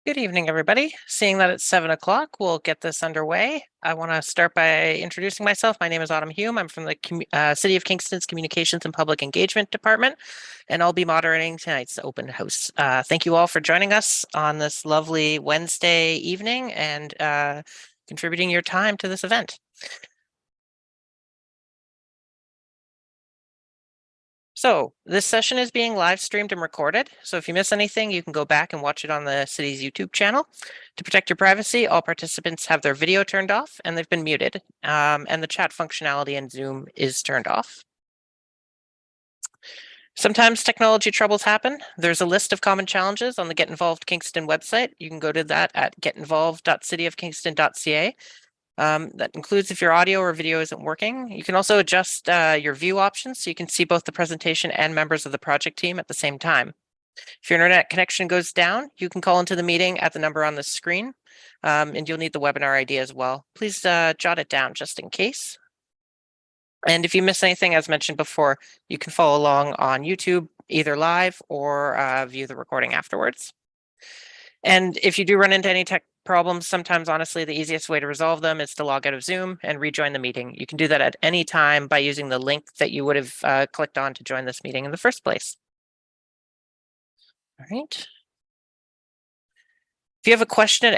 Good evening, everybody. Seeing that it's 7 o'clock, we'll get this underway. I want to start by introducing myself. My name is Autumn Hume. I'm from the City of Kingston's Communications and Public Engagement Department, and I'll be moderating tonight's open house. Thank you all for joining us on this lovely Wednesday evening and contributing your time to this event. So this session is being live streamed and recorded. So if you miss anything, you can go back and watch it on the city's YouTube channel. To protect your privacy, all participants have their video turned off and they've been muted. And the chat functionality in Zoom is turned off. Sometimes technology troubles happen. There's a list of common challenges on the Get Involved Kingston website. You can go to that at getinvolved.cityofkingston.ca. That includes if your audio or video isn't working. You can also adjust your view options so you can see both the presentation and members of the project team at the same time. If your internet connection goes down, you can call into the meeting at the number on the screen, and you'll need the webinar ID as well. Please jot it down just in case. And if you miss anything, as mentioned before, you can follow along on YouTube, either live or view the recording afterwards. And if you do run into any tech problems, sometimes honestly, the easiest way to resolve them is to log out of Zoom and rejoin the meeting. You can do that at any time by using the link that you would have clicked on to join this meeting in the first place. All right. If you have a question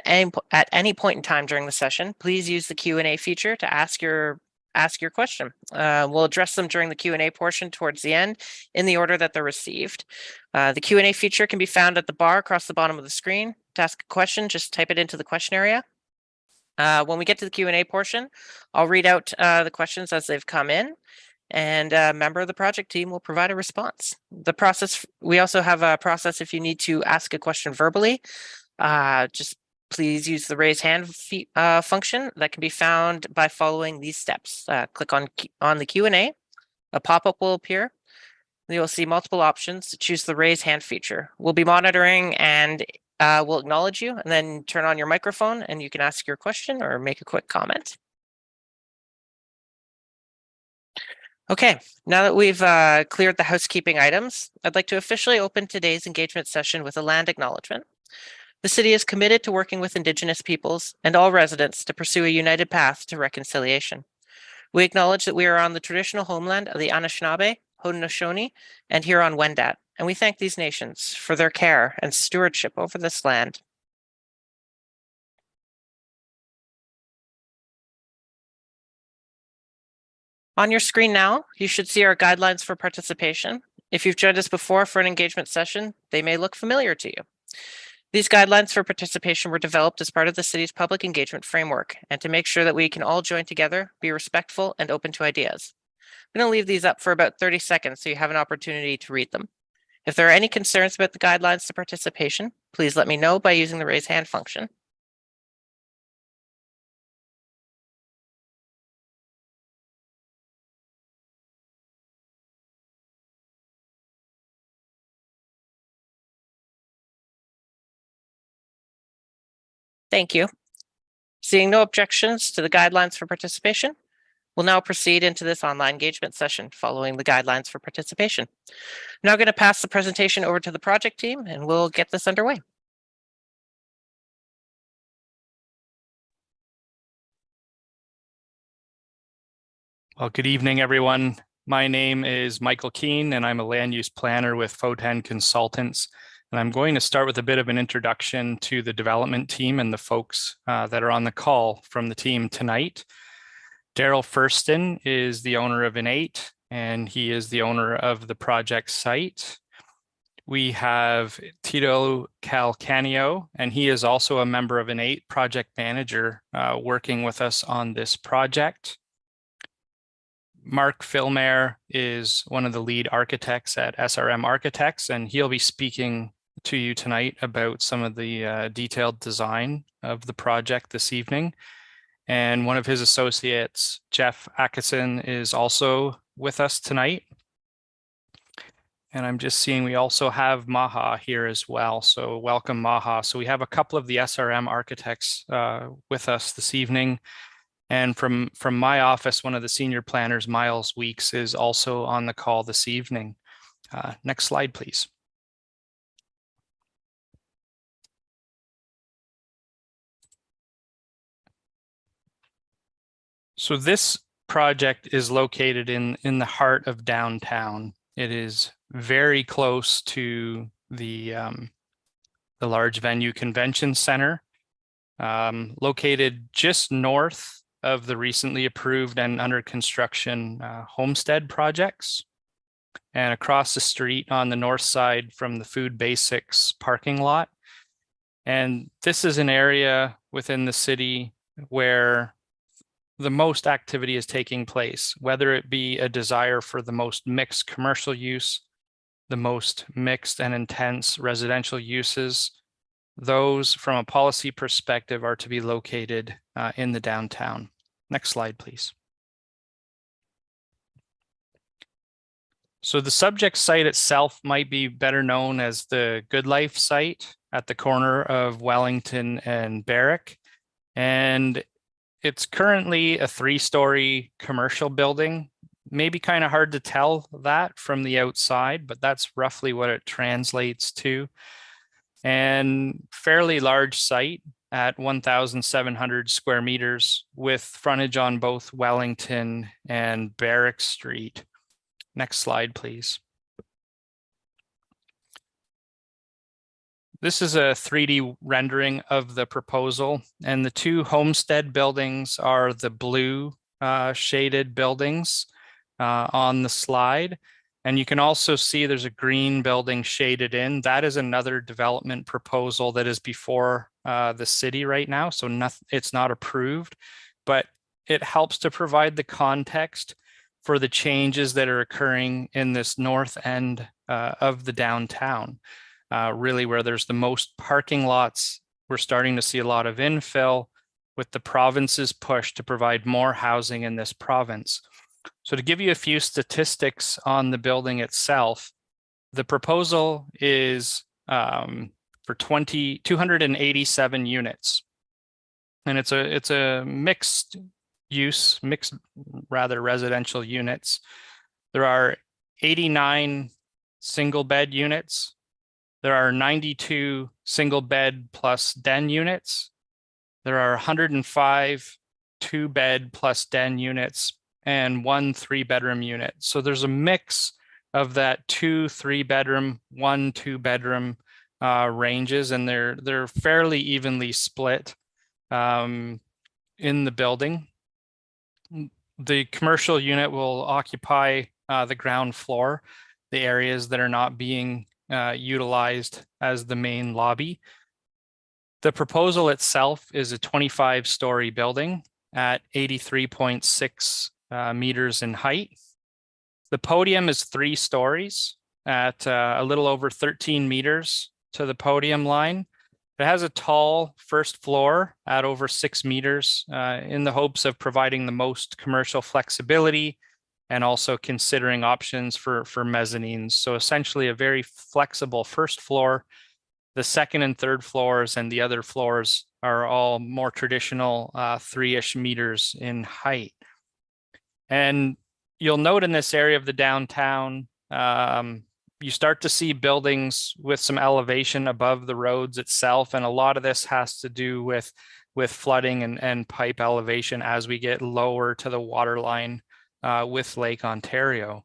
at any point in time during the session, please use the Q&A feature to ask your question. We'll address them during the Q&A portion towards the end in the order that they're received. The Q&A feature can be found at the bar across the bottom of the screen. To ask a question, just type it into the question area. When we get to the Q&A portion, I'll read out the questions as they've come in, and a member of the project team will provide a response. We also have a process if you need to ask a question verbally. Just please use the raise hand function that can be found by following these steps. Click on the Q&A. A pop-up will appear. You'll see multiple options to choose the raise hand feature. We'll be monitoring and we'll acknowledge you and then turn on your microphone and you can ask your question or make a quick comment. Okay, now that we've cleared the housekeeping items, I'd like to officially open today's engagement session with a land acknowledgement. The city is committed to working with Indigenous peoples and all residents to pursue a united path to reconciliation. We acknowledge that we are on the traditional homeland of the Anishinaabe, Haudenosaunee, and Huron-Wendat, and we thank these nations for their care and stewardship over this land. On your screen now, you should see our guidelines for participation. If you've joined us before for an engagement session, they may look familiar to you. These guidelines for participation were developed as part of the city's public engagement framework and to make sure that we can all join together, be respectful, and open to ideas. I'm going to leave these up for about 30 seconds so you have an opportunity to read them. If there are any concerns about the guidelines to participation, please let me know by using the raise hand function. Thank you. Seeing no objections to the guidelines for participation, we'll now proceed into this online engagement session following the guidelines for participation. I'm now going to pass the presentation over to the project team and we'll get this underway. Well, good evening, everyone. My name is Michael Keane and I'm a land use planner with Fotan Consultants. And I'm going to start with a bit of an introduction to the development team and the folks that are on the call from the team tonight. Daryl Furston is the owner of Innate, and he is the owner of the project site. We have Tito Calcanio, and he is also a member of Innate, project manager, working with us on this project. Mark Filmer is one of the lead architects at SRM Architects, and he'll be speaking to you tonight about some of the detailed design of the project this evening. And one of his associates, Jeff Atkinson, is also with us tonight. And I'm just seeing we also have Maha here as well. So welcome, Maha. So we have a couple of the SRM architects with us this evening. And from my office, one of the senior planners, Miles Weeks, is also on the call this evening. Next slide, please. So this project is located in the heart of downtown. It is very close to the large venue convention center, located just north of the recently approved and under construction homestead projects, and across the street on the north side from the Food Basics parking lot. And this is an area within the city where the most activity is taking place, whether it be a desire for the most mixed commercial use, the most mixed and intense residential uses. Those from a policy perspective are to be located in the downtown. Next slide, please. So the subject site itself might be better known as the Good Life site at the corner of Wellington and Barrack. And it's currently a 3-story commercial building. Maybe kind of hard to tell that from the outside, but that's roughly what it translates to. And fairly large site at 1,700 square meters with frontage on both Wellington and Barrack Street. Next slide, please. This is a 3D rendering of the proposal, and the 2 homestead buildings are the blue shaded buildings on the slide. And you can also see there's a green building shaded in. That is another development proposal that is before the city right now. So it's not approved, but it helps to provide the context for the changes that are occurring in this north end of the downtown. Really where there's the most parking lots. We're starting to see a lot of infill with the province's push to provide more housing in this province. So to give you a few statistics on the building itself, the proposal is for 287 units. And it's a mixed residential units. There are 89 single bed units. There are 92 single bed plus den units. There are 105 2-bed plus den units and 1 3-bedroom unit. So there's a mix of that 2 3-bedroom, 1 2-bedroom ranges, and they're fairly evenly split in the building. The commercial unit will occupy the ground floor, the areas that are not being utilized as the main lobby. The proposal itself is a 25-story building at 83.6 meters in height. The podium is 3 stories at a little over 13 meters to the podium line. It has a tall first floor at over 6 meters in the hopes of providing the most commercial flexibility and also considering options for mezzanines. So essentially a very flexible first floor. The second and third floors and the other floors are all more traditional 3-ish meters in height. And you'll note in this area of the downtown, you start to see buildings with some elevation above the roads itself. And a lot of this has to do with flooding and pipe elevation as we get lower to the water line with Lake Ontario.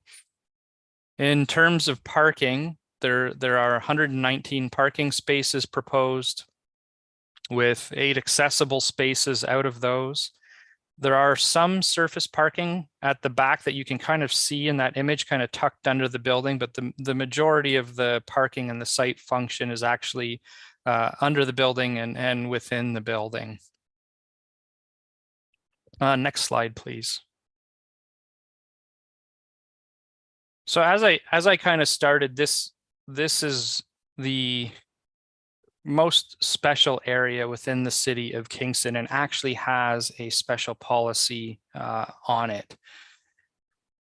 In terms of parking, there are 119 parking spaces proposed with 8 accessible spaces out of those. There are some surface parking at the back that you can kind of see in that image, kind of tucked under the building, but the majority of the parking and the site function is actually under the building and within the building. Next slide, please. So as I kind of started, this is the most special area within the city of Kingston and actually has a special policy on it,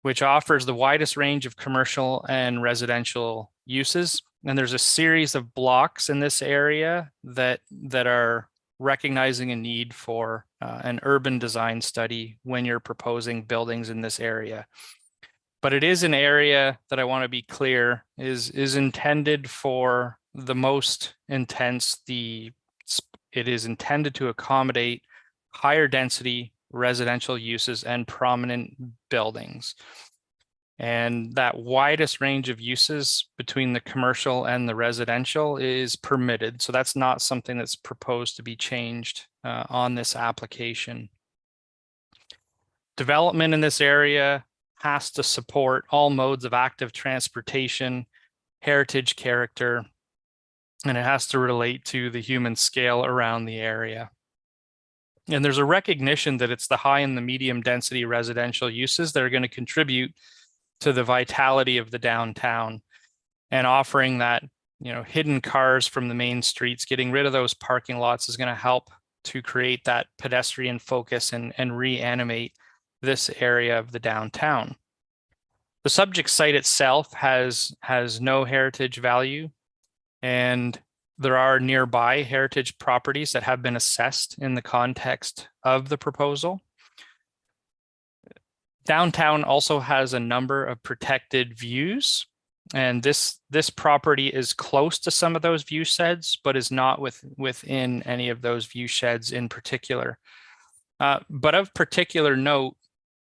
which offers the widest range of commercial and residential uses. And there's a series of blocks in this area that are recognizing a need for an urban design study when you're proposing buildings in this area. But it is an area that I want to be clear is intended for the most intense. It is intended to accommodate higher density residential uses, and prominent buildings. And that widest range of uses between the commercial and the residential is permitted. So that's not something that's proposed to be changed on this application. Development in this area has to support all modes of active transportation, heritage character, and it has to relate to the human scale around the area. And there's a recognition that it's the high and the medium density residential uses that are going to contribute to the vitality of the downtown, and offering that, hidden cars from the main streets, getting rid of those parking lots is going to help to create that pedestrian focus and reanimate this area of the downtown. The subject site itself has no heritage value, and there are nearby heritage properties that have been assessed in the context of the proposal. Downtown also has a number of protected views, and this property is close to some of those view sheds, but is not within any of those view sheds in particular. But of particular note,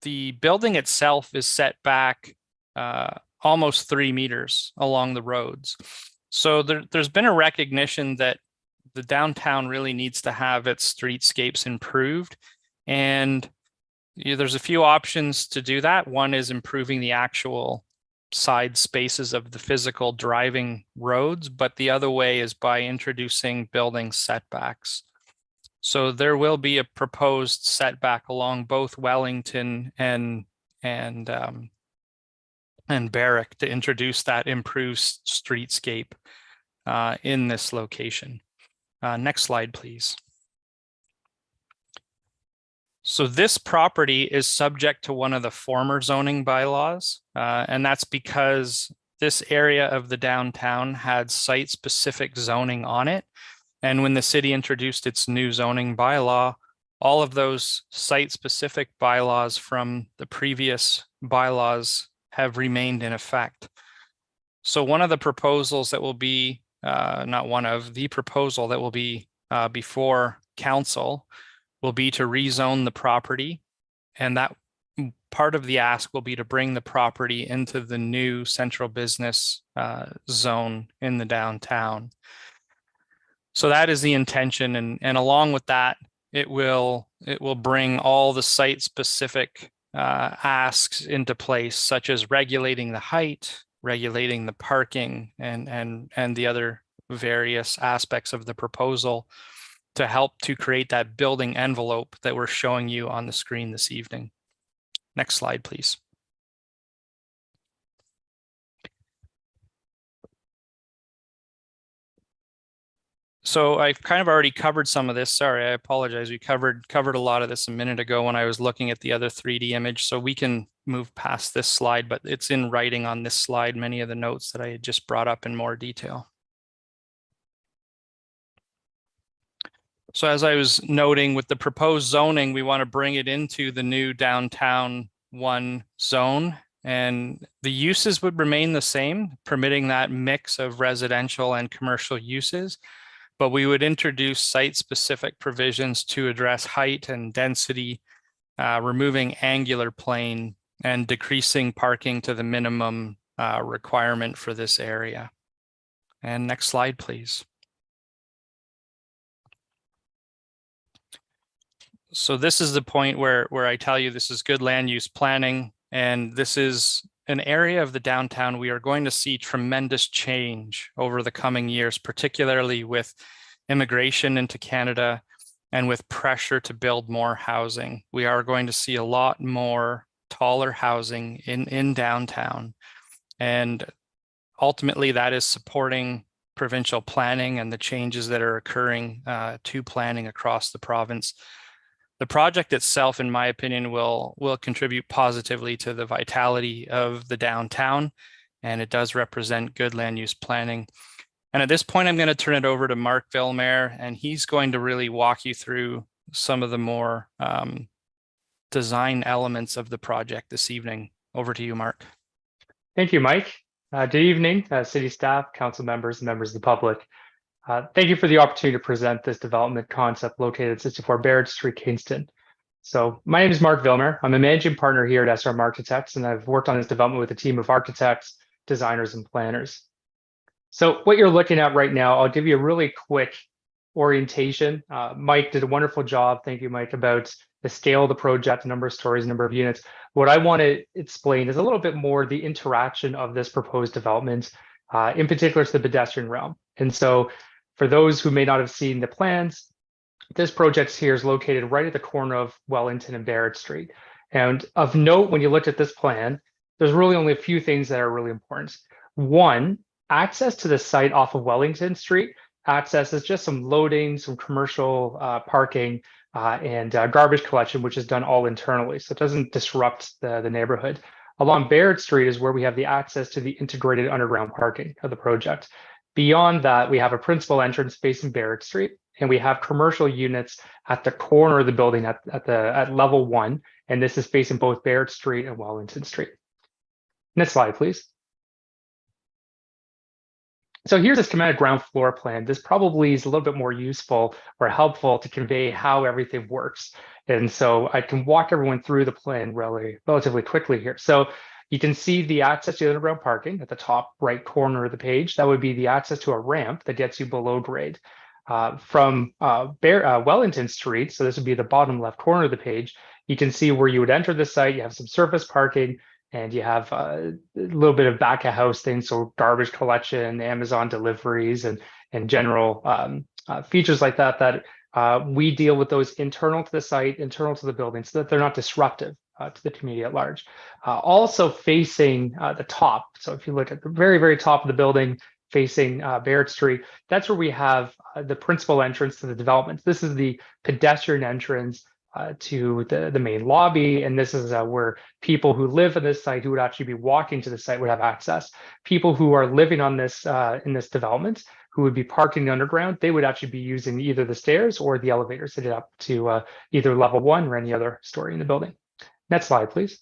the building itself is set back almost 3 meters along the roads. So there's been a recognition that the downtown really needs to have its streetscapes improved, and there's a few options to do that. One is improving the actual side spaces of the physical driving roads, but the other way is by introducing building setbacks. So there will be a proposed setback along both Wellington and Barrack to introduce that improved streetscape in this location. Next slide, please. So this property is subject to one of the former zoning bylaws, and that's because this area of the downtown had site-specific zoning on it. And when the city introduced its new zoning bylaw, all of those site-specific bylaws from the previous bylaws have remained in effect. So one of the proposals that will be, the proposal that will be before council will be to rezone the property, and that part of the ask will be to bring the property into the new central business zone in the downtown. So that is the intention, and along with that, it will bring all the site-specific asks into place, such as regulating the height, regulating the parking, and the other various aspects of the proposal to help to create that building envelope that we're showing you on the screen this evening. Next slide, please. So I've kind of already covered some of this. Sorry, I apologize. We covered a lot of this a minute ago when I was looking at the other 3D image. So we can move past this slide, but it's in writing on this slide, many of the notes that I had just brought up in more detail. So as I was noting, with the proposed zoning, we want to bring it into the new downtown 1 zone, and the uses would remain the same, permitting that mix of residential and commercial uses, but we would introduce site-specific provisions to address height and density, removing angular plane and decreasing parking to the minimum requirement for this area. And next slide, please. So this is the point where I tell you this is good land use planning, and this is an area of the downtown we are going to see tremendous change over the coming years, particularly with immigration into Canada and with pressure to build more housing. We are going to see a lot more taller housing in downtown, and ultimately that is supporting provincial planning and the changes that are occurring to planning across the province. The project itself, in my opinion, will contribute positively to the vitality of the downtown, and it does represent good land use planning. And at this point, I'm going to turn it over to Mark Villemer, and he's going to really walk you through some of the more design elements of the project this evening. Over to you, Mark. Thank you, Mike. Good evening, city staff, council members, and members of the public. Thank you for the opportunity to present this development concept located at 64 Barrack Street, Kingston. So my name is Mark Vilmer. I'm a managing partner here at SRM Architects, and I've worked on this development with a team of architects, designers, and planners. So what you're looking at right now, I'll give you a really quick orientation. Mike did a wonderful job. Thank you, Mike, about the scale of the project, the number of stories, number of units. What I want to explain is a little bit more the interaction of this proposed development, in particular to the pedestrian realm. And so for those who may not have seen the plans, this project here is located right at the corner of Wellington and Barrack Street. And of note, when you look at this plan, there's really only a few things that are really important. One, access to the site off of Wellington Street. Access is just some loading, some commercial parking, and garbage collection, which is done all internally. So it doesn't disrupt the neighborhood. Along Barrack Street is where we have the access to the integrated underground parking of the project. Beyond that, we have a principal entrance facing Barrack Street, and we have commercial units at the corner of the building at level 1, and this is facing both Barrack Street and Wellington Street. Next slide, please. So here's a schematic ground floor plan. This probably is a little bit more useful or helpful to convey how everything works. And so I can walk everyone through the plan relatively quickly here. So you can see the access to the underground parking at the top right corner of the page. That would be the access to a ramp that gets you below grade. From Wellington Street, so this would be the bottom left corner of the page, you can see where you would enter the site. You have some surface parking, and you have a little bit of back of house things, so garbage collection, Amazon deliveries, and general features like that we deal with those internal to the site, internal to the building, so that they're not disruptive to the community at large. Also facing the top, so if you look at the very, very top of the building, facing Barrack Street, that's where we have the principal entrance to the development. This is the pedestrian entrance to the main lobby, and this is where people who live in this site, who would actually be walking to the site, would have access. People who are living on this in this development, who would be parking underground, they would actually be using either the stairs or the elevators to get up to either level 1 or any other story in the building. Next slide, please.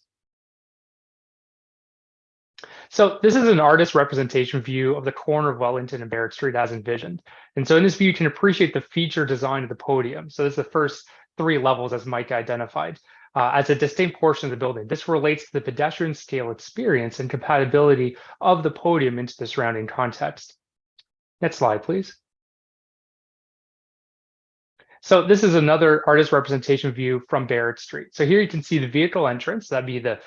So this is an artist representation view of the corner of Wellington and Barrack Street as envisioned. And so in this view, you can appreciate the feature design of the podium. So this is the first 3 levels as Mike identified as a distinct portion of the building. This relates to the pedestrian scale experience and compatibility of the podium into the surrounding context. Next slide, please. So this is another artist representation view from Barrack Street. So here you can see the vehicle entrance. That'd be the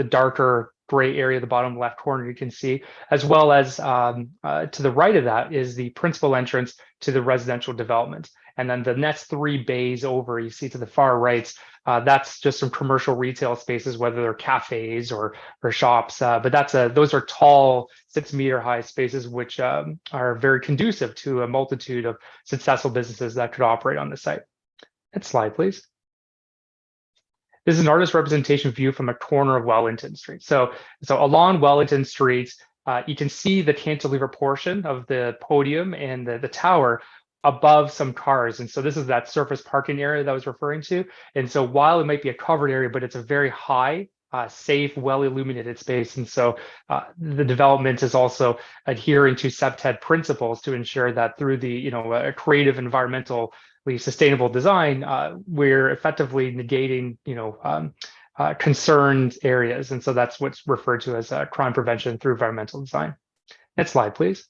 darker gray area, the bottom left corner you can see, as well as to the right of that is the principal entrance to the residential development. And then the next 3 bays over, you see to the far right, that's just some commercial retail spaces, whether they're cafes or shops. But those are tall 6-meter high spaces, which are very conducive to a multitude of successful businesses that could operate on the site. Next slide, please. This is an artist representation view from a corner of Wellington Street. So along Wellington Street, you can see the cantilever portion of the podium and the tower above some cars. And so this is that surface parking area that I was referring to. And so while it might be a covered area, but it's a very high, safe, well-illuminated space. And so the development is also adhering to SEPTED principles to ensure that through the a creative, environmentally sustainable design, we're effectively negating concerned areas. And so that's what's referred to as crime prevention through environmental design. Next slide, please.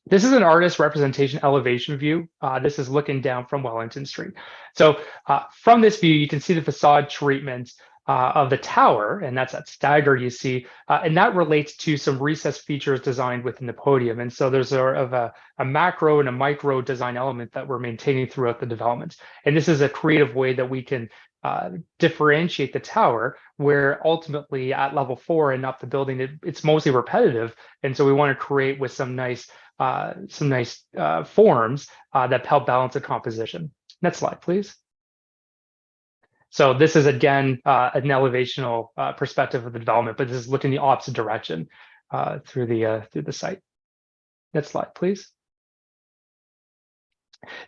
This is an artist representation elevation view. This is looking down from Wellington Street. So from this view, you can see the facade treatment of the tower, and that's that stagger you see, and that relates to some recessed features designed within the podium. And so there's a macro and a micro design element that we're maintaining throughout the development. And this is a creative way that we can differentiate the tower, where ultimately at level 4 and up the building, it's mostly repetitive. And so we want to create with some nice forms that help balance the composition. Next slide, please. So this is again an elevational perspective of the development, but this is looking the opposite direction through the site. Next slide, please.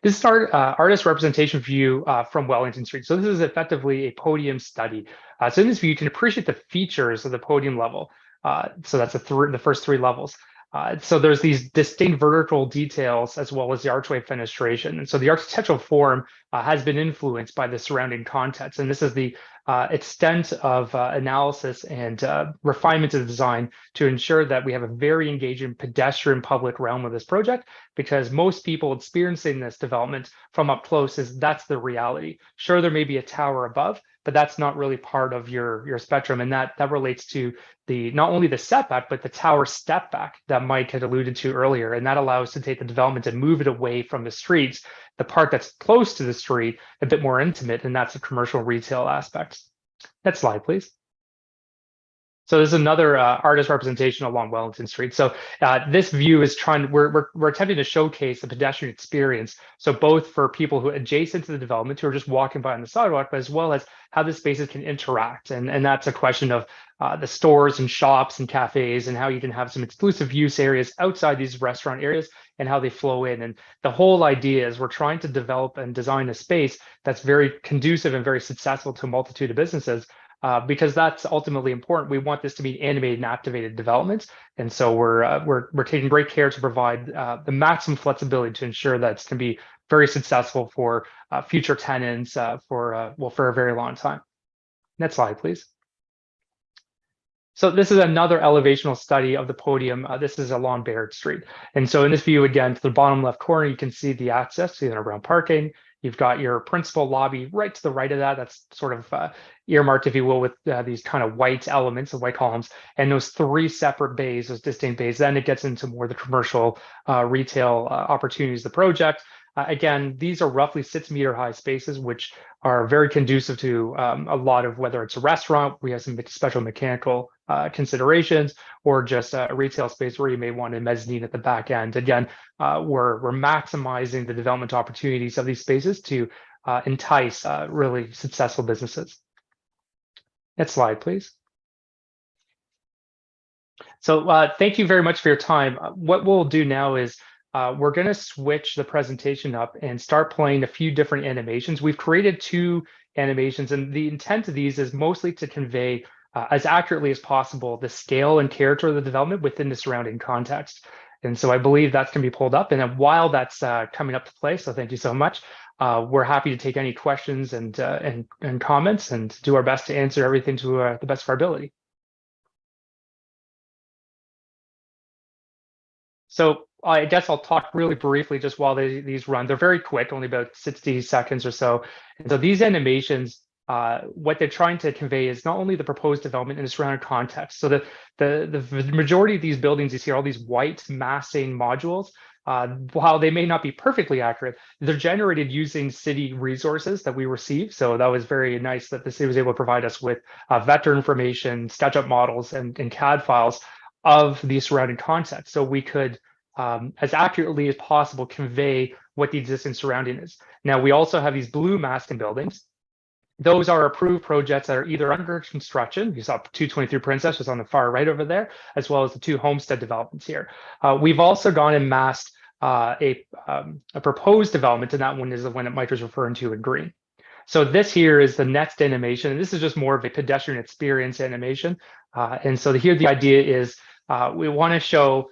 This is our artist representation view from Wellington Street. So this is effectively a podium study. So in this view, you can appreciate the features of the podium level. So that's the first 3 levels. So there's these distinct vertical details as well as the archway fenestration. And so the architectural form has been influenced by the surrounding context. And this is the extent of analysis and refinement of the design to ensure that we have a very engaging pedestrian public realm of this project, because most people experiencing this development from up close that's the reality. Sure, there may be a tower above, but that's not really part of your spectrum. And that relates to not only the setback, but the tower step back that Mike had alluded to earlier. And that allows us to take the development and move it away from the streets, the part that's close to the street, a bit more intimate, and that's the commercial retail aspects. Next slide, please. So this is another artist representation along Wellington Street. So this view is we're attempting to showcase the pedestrian experience. So both for people who are adjacent to the development, who are just walking by on the sidewalk, but as well as how the spaces can interact. And that's a question of the stores and shops and cafes, and how you can have some exclusive use areas outside these restaurant areas and how they flow in. And the whole idea is we're trying to develop and design a space that's very conducive and very successful to a multitude of businesses. Because that's ultimately important. We want this to be animated and activated developments, and so we're taking great care to provide the maximum flexibility to ensure that it's going to be very successful for future tenants for a very long time. Next slide, please. So this is another elevational study of the podium. This is along Barrack Street, and so in this view, again, to the bottom left corner, you can see the access to the underground parking. You've got your principal lobby right to the right of that. That's sort of earmarked, if you will, with these kind of white elements, the white columns, and those three separate bays, those distinct bays. Then it gets into more the commercial retail opportunities of the project. Again, these are roughly 6-meter high spaces, which are very conducive to a lot of, whether it's a restaurant, we have some special mechanical considerations, or just a retail space where you may want a mezzanine at the back end. Again, we're maximizing the development opportunities of these spaces to entice really successful businesses. Next slide, please. So thank you very much for your time. What we'll do now is we're going to switch the presentation up and start playing a few different animations. We've created 2 animations, and the intent of these is mostly to convey as accurately as possible the scale and character of the development within the surrounding context. And so I believe that's going to be pulled up. And then while that's coming up to play, so thank you so much, we're happy to take any questions and comments, and do our best to answer everything to the best of our ability. So I guess I'll talk really briefly just while these run. They're very quick, only about 60 seconds or so. And so these animations, what they're trying to convey is not only the proposed development in the surrounding context. So the majority of these buildings you see are all these white massing modules. While they may not be perfectly accurate, they're generated using city resources that we receive. So that was very nice that the city was able to provide us with vector information, SketchUp models, and CAD files of the surrounding context, so we could, as accurately as possible, convey what the existing surrounding is. Now, we also have these blue masking buildings. Those are approved projects that are either under construction. You saw 223 Princess was on the far right over there, as well as the 2 homestead developments here. We've also gone and masked a proposed development, and that one is the one that Mike was referring to in green. So this here is the next animation, and this is just more of a pedestrian experience animation. And so here the idea is we want to show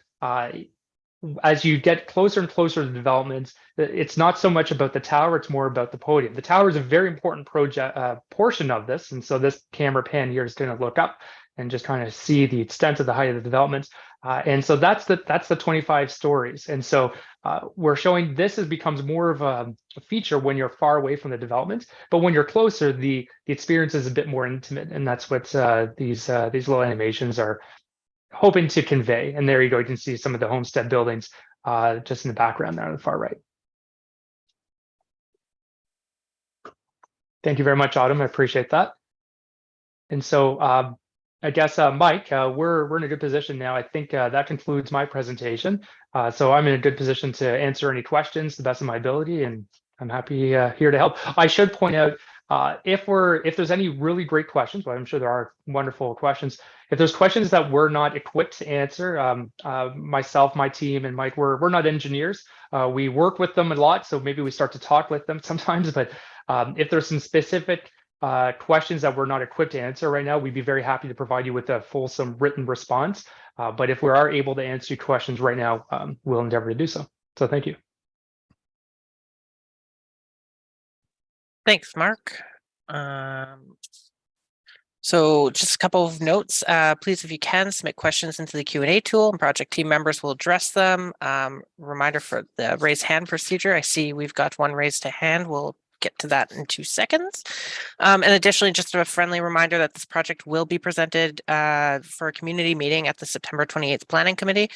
as you get closer and closer to the developments, it's not so much about the tower, it's more about the podium. The tower is a very important portion of this. And so this camera pan here is going to look up and just kind of see the extent of the height of the developments. And so that's the 25 stories. And so we're showing this becomes more of a feature when you're far away from the development, but when you're closer, the experience is a bit more intimate. And that's what these little animations are hoping to convey. And there you go, you can see some of the homestead buildings just in the background there on the far right. Thank you very much, Autumn. I appreciate that. And so I guess, Mike, we're in a good position now. I think that concludes my presentation. So I'm in a good position to answer any questions to the best of my ability, and I'm happy here to help. I should point out, if there's any really great questions, well, I'm sure there are wonderful questions. If there's questions that we're not equipped to answer, myself, my team, and Mike, we're not engineers. We work with them a lot, so maybe we start to talk with them sometimes. But if there's some specific questions that we're not equipped to answer right now, we'd be very happy to provide you with a fulsome written response. But if we are able to answer your questions right now, we'll endeavor to do so. So thank you. Thanks, Mark. So just a couple of notes. Please, if you can, submit questions into the Q&A tool and project team members will address them. Reminder for the raise hand procedure. I see we've got one raised to hand. We'll get to that in 2 seconds. And additionally, just a friendly reminder that this project will be presented for a community meeting at the September 28th Planning Committee.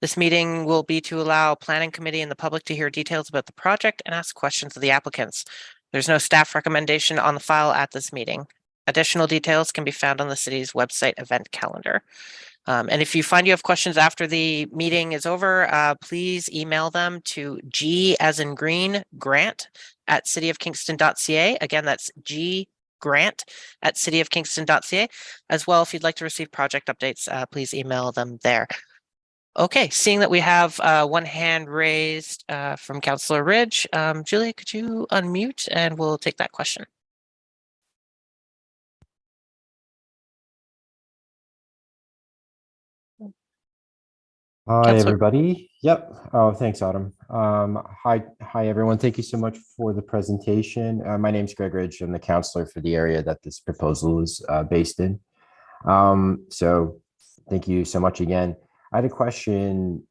This meeting will be to allow Planning Committee and the public to hear details about the project and ask questions of the applicants. There's no staff recommendation on the file at this meeting. Additional details can be found on the city's website event calendar. And if you find you have questions after the meeting is over, please email them to G as in green grant at cityofkingston.ca. Again, that's G grant at cityofkingston.ca. As well, if you'd like to receive project updates, please email them there. Okay, seeing that we have one hand raised from Councillor Ridge. Julia, could you unmute and we'll take that question. Hi, Councillor. everybody. Yep. Oh, thanks, Autumn. Hi, everyone. Thank you so much for the presentation. My name's Greg Ridge. I'm the counselor for the area that this proposal is based in. So thank you so much again. I had a question,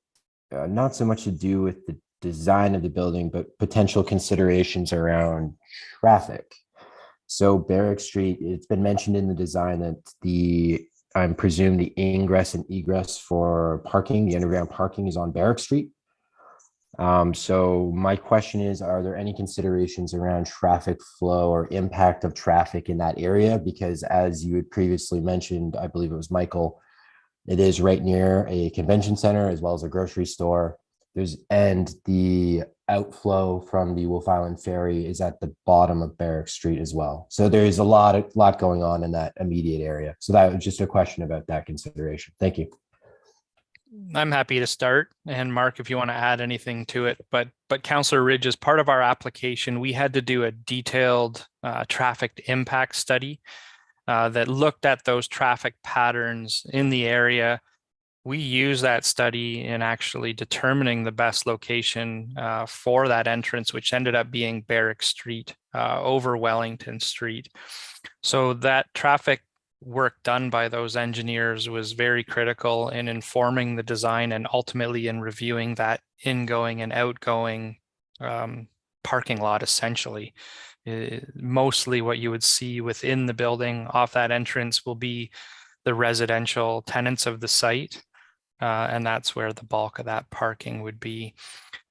not so much to do with the design of the building, but potential considerations around traffic. So Barrack Street, it's been mentioned in the design that I presume the ingress and egress for parking, the underground parking is on Barrack Street. So my question is, are there any considerations around traffic flow or impact of traffic in that area? Because as you had previously mentioned, I believe it was Michael, it is right near a convention center as well as a grocery store. And the outflow from the Wolf Island Ferry is at the bottom of Barrack Street as well. So there's a lot going on in that immediate area. So that was just a question about that consideration. Thank you. I'm happy to start. And Mark, if you want to add anything to it, but Councillor Ridge, as part of our application, we had to do a detailed traffic impact study that looked at those traffic patterns in the area. We use that study in actually determining the best location for that entrance, which ended up being Barrack Street over Wellington Street. So that traffic work done by those engineers was very critical in informing the design and ultimately in reviewing that ingoing and outgoing parking lot, essentially. Mostly what you would see within the building off that entrance will be the residential tenants of the site. And that's where the bulk of that parking would be.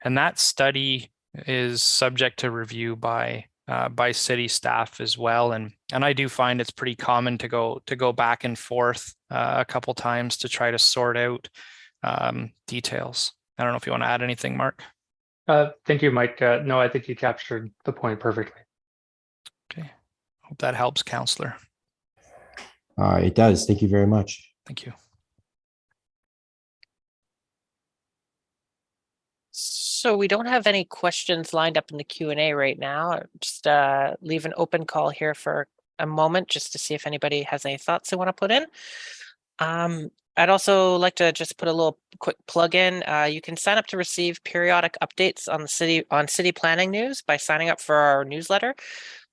And that study is subject to review by city staff as well. And I do find it's pretty common to go back and forth a couple times to try to sort out details. I don't know if you want to add anything, Mark. Thank you, Mike. No, I think you captured the point perfectly. Okay. Hope that helps, Councillor. It does. Thank you very much. Thank you. So we don't have any questions lined up in the Q&A right now. Just leave an open call here for a moment just to see if anybody has any thoughts they want to put in. I'd also like to just put a little quick plug in. You can sign up to receive periodic updates on city planning news by signing up for our newsletter.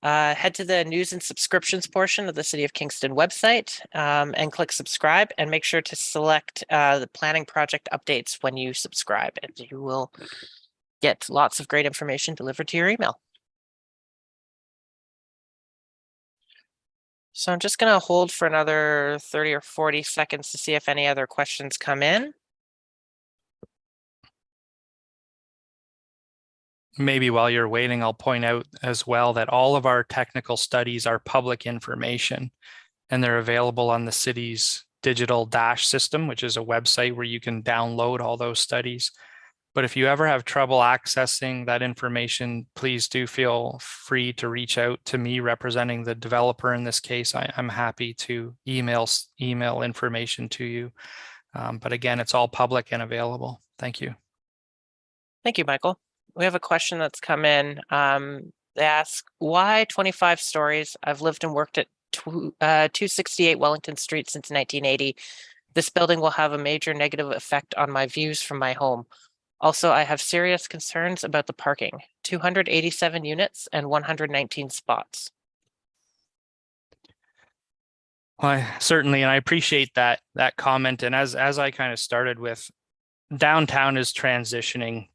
Head to the news and subscriptions portion of the City of Kingston website and click subscribe, and make sure to select the planning project updates when you subscribe, and you will get lots of great information delivered to your email. So I'm just going to hold for another 30 or 40 seconds to see if any other questions come in. Maybe while you're waiting, I'll point out as well that all of our technical studies are public information, and they're available on the city's digital dash system, which is a website where you can download all those studies. But if you ever have trouble accessing that information, please do feel free to reach out to me representing the developer. In this case, I'm happy to email information to you. But again, it's all public and available. Thank you. Thank you, Michael. We have a question that's come in. They ask, why 25 stories? I've lived and worked at 268 Wellington Street since 1980. This building will have a major negative effect on my views from my home. Also, I have serious concerns about the parking, 287 units and 119 spots. Well, certainly, and I appreciate that comment. And as I kind of started with, downtown is transitioning.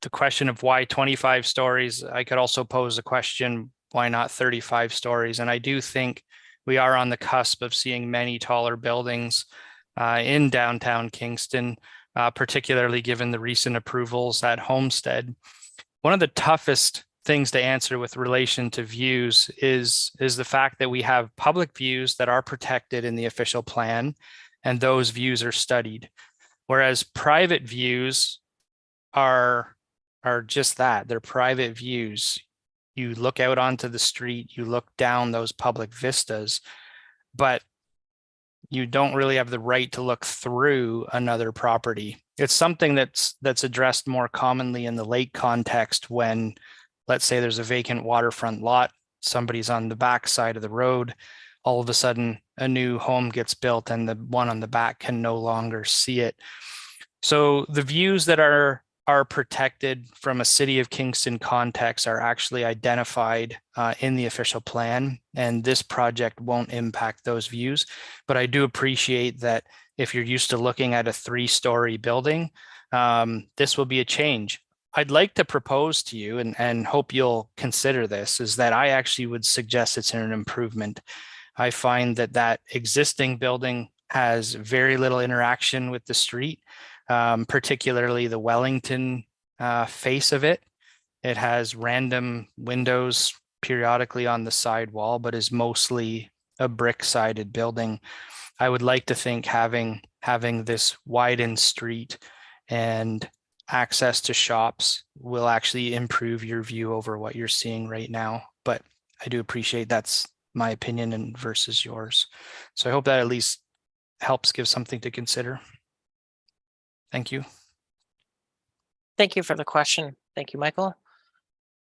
The question of why 25 stories, I could also pose a question, why not 35 stories? And I do think we are on the cusp of seeing many taller buildings in downtown Kingston, particularly given the recent approvals at Homestead. One of the toughest things to answer with relation to views is the fact that we have public views that are protected in the official plan, and those views are studied. Whereas private views are just that, they're private views. You look out onto the street, you look down those public vistas, but you don't really have the right to look through another property. It's something that's addressed more commonly in the lake context when, let's say there's a vacant waterfront lot, somebody's on the back side of the road, all of a sudden a new home gets built and the one on the back can no longer see it. So the views that are protected from a City of Kingston context are actually identified in the official plan, and this project won't impact those views. But I do appreciate that if you're used to looking at a 3-story building, this will be a change. I'd like to propose to you, and hope you'll consider this, is that I actually would suggest it's an improvement. I find that existing building has very little interaction with the street. Particularly the Wellington face of it. It has random windows periodically on the side wall, but is mostly a brick-sided building. I would like to think having this widened street and access to shops will actually improve your view over what you're seeing right now. But I do appreciate that's my opinion and versus yours. So I hope that at least helps give something to consider. Thank you. Thank you for the question. Thank you, Michael.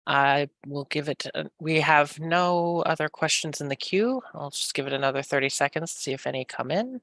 I will give it, we have no other questions in the queue. I'll just give it another 30 seconds to see if any come in.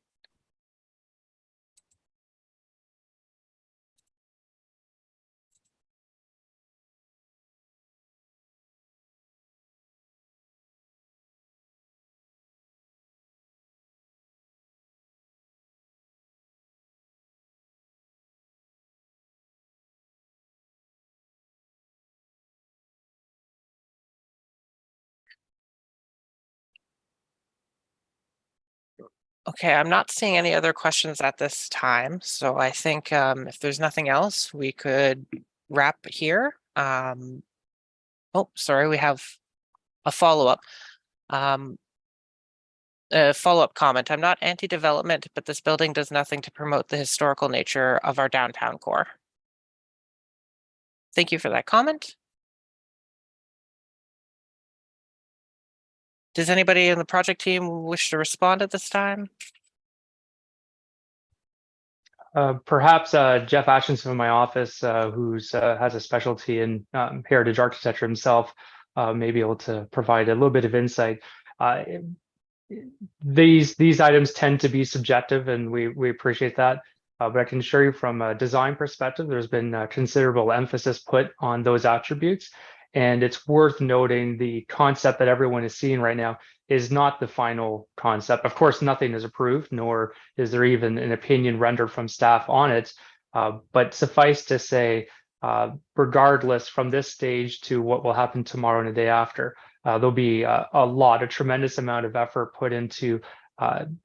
Okay, I'm not seeing any other questions at this time, so I think if there's nothing else, we could wrap here. Oh, sorry, we have a follow-up. A follow-up comment. I'm not anti-development, but this building does nothing to promote the historical nature of our downtown core. Thank you for that comment. Does anybody in the project team wish to respond at this time? Perhaps Jeff Atchinson in my office, who's has a specialty in heritage architecture himself, may be able to provide a little bit of insight. These items tend to be subjective, and we appreciate that. But I can assure you from a design perspective, there's been considerable emphasis put on those attributes. And it's worth noting the concept that everyone is seeing right now is not the final concept. Of course, nothing is approved, nor is there even an opinion rendered from staff on it. But suffice to say, regardless from this stage to what will happen tomorrow and the day after, there'll be a tremendous amount of effort put into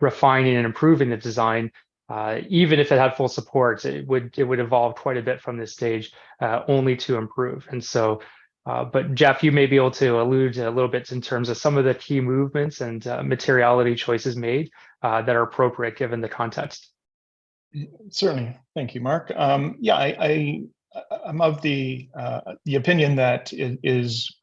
refining and improving the design. Even if it had full support, it would evolve quite a bit from this stage, only to improve. And so, but Jeff, you may be able to allude a little bit in terms of some of the key movements and materiality choices made that are appropriate given the context. Certainly, thank you, Mark. Yeah, I'm of the opinion that it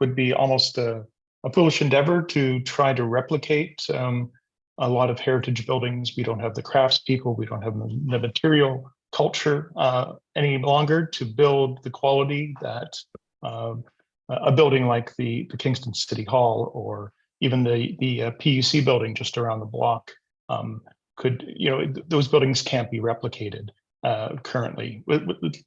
would be almost a foolish endeavor to try to replicate a lot of heritage buildings. We don't have the craftspeople, we don't have the material culture any longer to build the quality that a building like the Kingston City Hall, or even the PUC building just around the block, those buildings can't be replicated currently,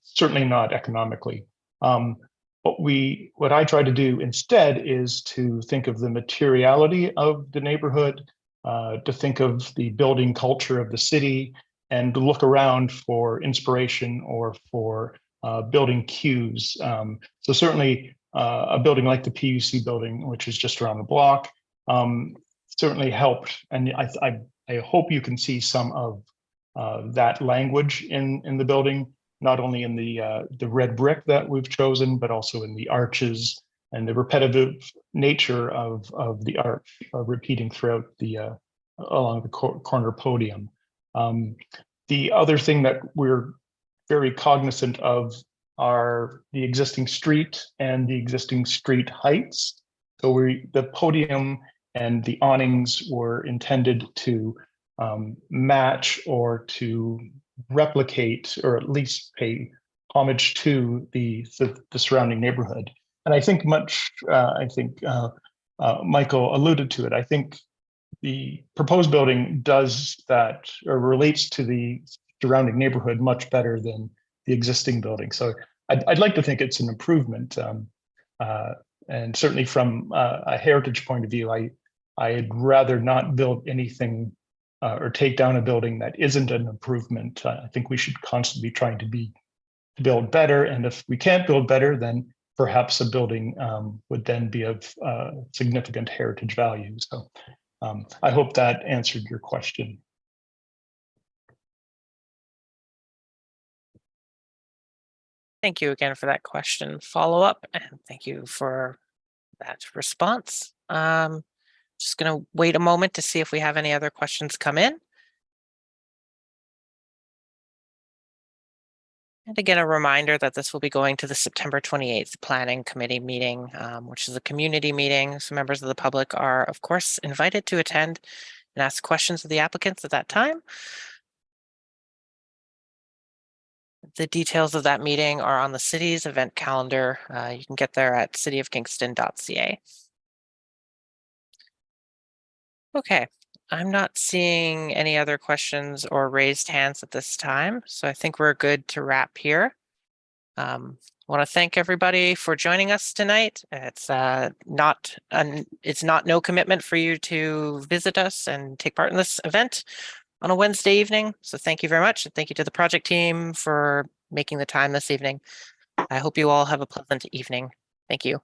certainly not economically. What I try to do instead is to think of the materiality of the neighborhood, to think of the building culture of the city, and to look around for inspiration or for building cues. So certainly a building like the PUC building, which is just around the block, certainly helped. And I hope you can see some of that language in the building, not only in the red brick that we've chosen, but also in the arches and the repetitive nature of the arch repeating throughout along the corner podium. The other thing that we're very cognizant of are the existing street and the existing street heights. So the podium and the awnings were intended to match or to replicate, or at least pay homage to the surrounding neighborhood. And I think Michael alluded to it. I think the proposed building does that, or relates to the surrounding neighborhood much better than the existing building. So I'd like to think it's an improvement. And certainly from a heritage point of view, I'd rather not build anything or take down a building that isn't an improvement. I think we should constantly be trying to build better. And if we can't build better, then perhaps a building would then be of significant heritage value. So I hope that answered your question. Thank you again for that question follow-up, and thank you for that response. Just going to wait a moment to see if we have any other questions come in. And again, a reminder that this will be going to the September 28th Planning Committee meeting, which is a community meeting. So members of the public are, of course, invited to attend and ask questions of the applicants at that time. The details of that meeting are on the city's event calendar. You can get there at cityofkingston.ca. Okay, I'm not seeing any other questions or raised hands at this time, so I think we're good to wrap here. I want to thank everybody for joining us tonight. It's not no commitment for you to visit us and take part in this event on a Wednesday evening. So thank you very much. And thank you to the project team for making the time this evening. I hope you all have a pleasant evening. Thank you.